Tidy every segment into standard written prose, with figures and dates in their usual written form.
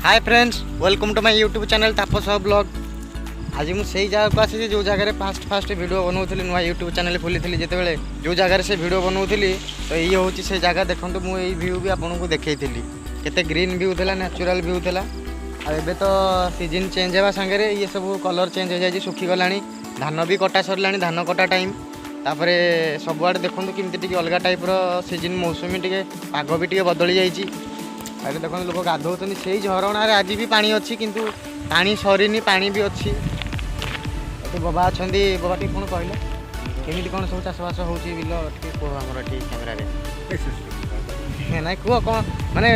Hi friends, welcome to my YouTube channel Tapas blog. आज मुझे जगह को आसी जो जगह फास्ट वीडियो बनाऊली नुआ यूट्यूब चैनल खोली जिते जो जगह से वीडियो बनाऊली तो ये हूँ से जगह देखो मुझे व्यू भी आपको देखी केते ग्रीन व्यू था, नेचुरल व्यू था। एबे तो सीजन चेंज होगा सांगे ये सब कलर चेंज हो जाए, सुखीगला, धान भी कटा सरला, धान कटा टाइम तापर सबुआड़े देखो केमती अलग टाइप सीजन मौसमी टे पाग भी टे बदली जाइए। अरे देखो लोक गाधौन से झरणा आज भी पानी अच्छी किंतु पानी सरीनी, पानी भी अच्छी। बाबा अच्छा बाबा टी कौन कहले केमी कौन सब चाषबास हो बिल टे कह आमर टी कैमेरारे ना कह कौन माने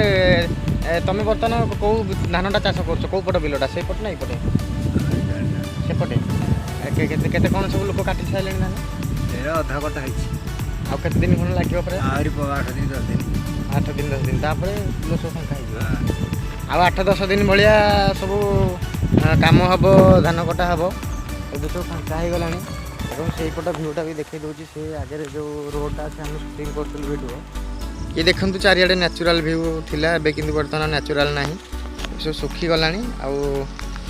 तुम बर्तमान कौ धानटा चाष कर पट बिलटा से पट ना ये सेपटे केते कौन सब लोक काटि सारे धान अधा कटा आउ के दिन खंड लगे 8 दिन 10 दिन 8 दिन 10 दिन तापर लोक सब फांका हो 8-10 दिन भाया सब काम हम धान कटा हम अब सब फांका हो गला से पट भ्यूटा भी देखी दूसरी से आगे जो रोडटा अच्छे आम सुटिंग कर वीडियो ये देखते चारिड़े नेचुरल व्यू थिला एबे किंतु बर्तमान नेचुरल ना सब सुखीगला। आउ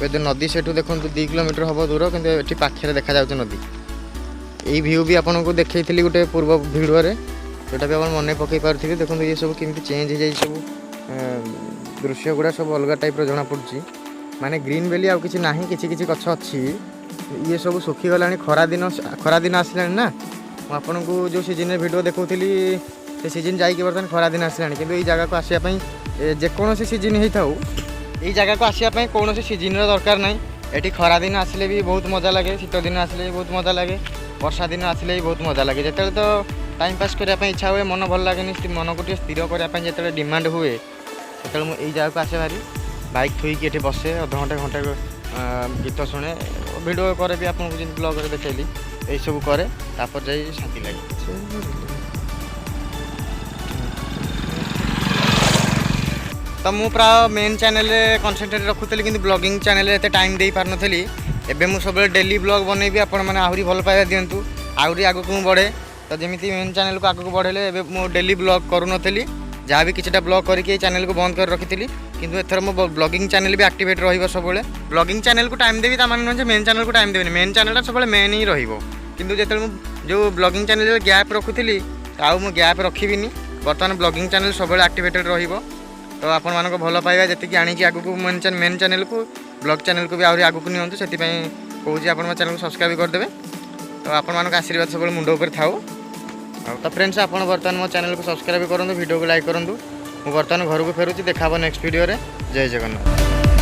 जो नदी से देखो 2 किलोमीटर हम दूर कि पाखे देखा जाऊँ नदी। यही व्यू भी आपको देखी गोटे पूर्व भिडियो जोटा भी आप मन पकई पारे देखो ये सब केमती चेंज हो जाए, सब दृश्य गुड़ा सब अलग टाइप जना पड़ी माने ग्रीन वैली आउ किसी ना किसी गछ अच्छी ये सब सुखीगला। खरा दिन आसला ना आपन को जो सीजन वीडियो देखी से सीजन जाइए बर्तमान खरा दिन आसला कि ये जगह को आसापी जेकोसी सीजन होता ये जगह को आसापी कौन सीजन दरकार ना। ये खरा दिन आसिले भी बहुत मजा लगे, शीत दिन आसिले भी बहुत मजा लगे, वर्षा दिन आसिले भी बहुत मजा लगे। जिते तो टाइम पास करने इच्छा हुए, मन भल लगे, मन को स्थिर करने जो डिमांड हुए से मुझे जगह को आसे भारी बाइक थोईकी ये बसे अधघंटे घंटे गीत शुणे वीडियो करे भी आपको जी ब्लॉग देखली यही सब करे तापर जा शांति लगे। तो मु प्राय मेन चैनल कनसेंट्रेट रखुली कि ब्लॉगिंग चैनल एत टाइम दे पार नी। एबे मु सब डेली ब्लॉग बनैबी आपण मैंने आहरी भल पाइबा दिंतु आहरी आगक मु बढ़े। तो जमी मेन चैनल को आगक बढ़ेले एबे मु डेली ब्लॉग करूनली जहाँ भी किसी ब्लॉग करके चैनल को बंद कर रखी किंतु एथर मो ब्लॉगिंग चैनल भी एक्टिवेट रहिबो सब ब्लॉगिंग चैनल को टाइम देवी माने मेन चैनल को टाइम देवी, मेन चैनल सब मेन ही रहिबो किंतु जेते जो ब्लॉगिंग चैनल गैप रखुली आउ मु गैप रखिबिनी। बर्तमान ब्लॉगिंग चैनल सब एक्टिवेटेड रहिबो। तो आपण मानको भल पाइबा जति आनी आगू मेन चैनल को ब्लॉग चैनल को भी आहरी आगू नियंतु से कहूँ आप चैनल को सब्सक्राइब करदे। तो आपण मानको आशीर्वाद सब मुंड ऊपर थाउ। तो फ्रेंड्स आप बर्तमान मो चैनल को सब्सक्राइब करूँ, वीडियो को लाइक करूँ। मु बर्तमान घर को फेरुची, देखा नेक्स्ट वीडियो रे। जय जगन्नाथ।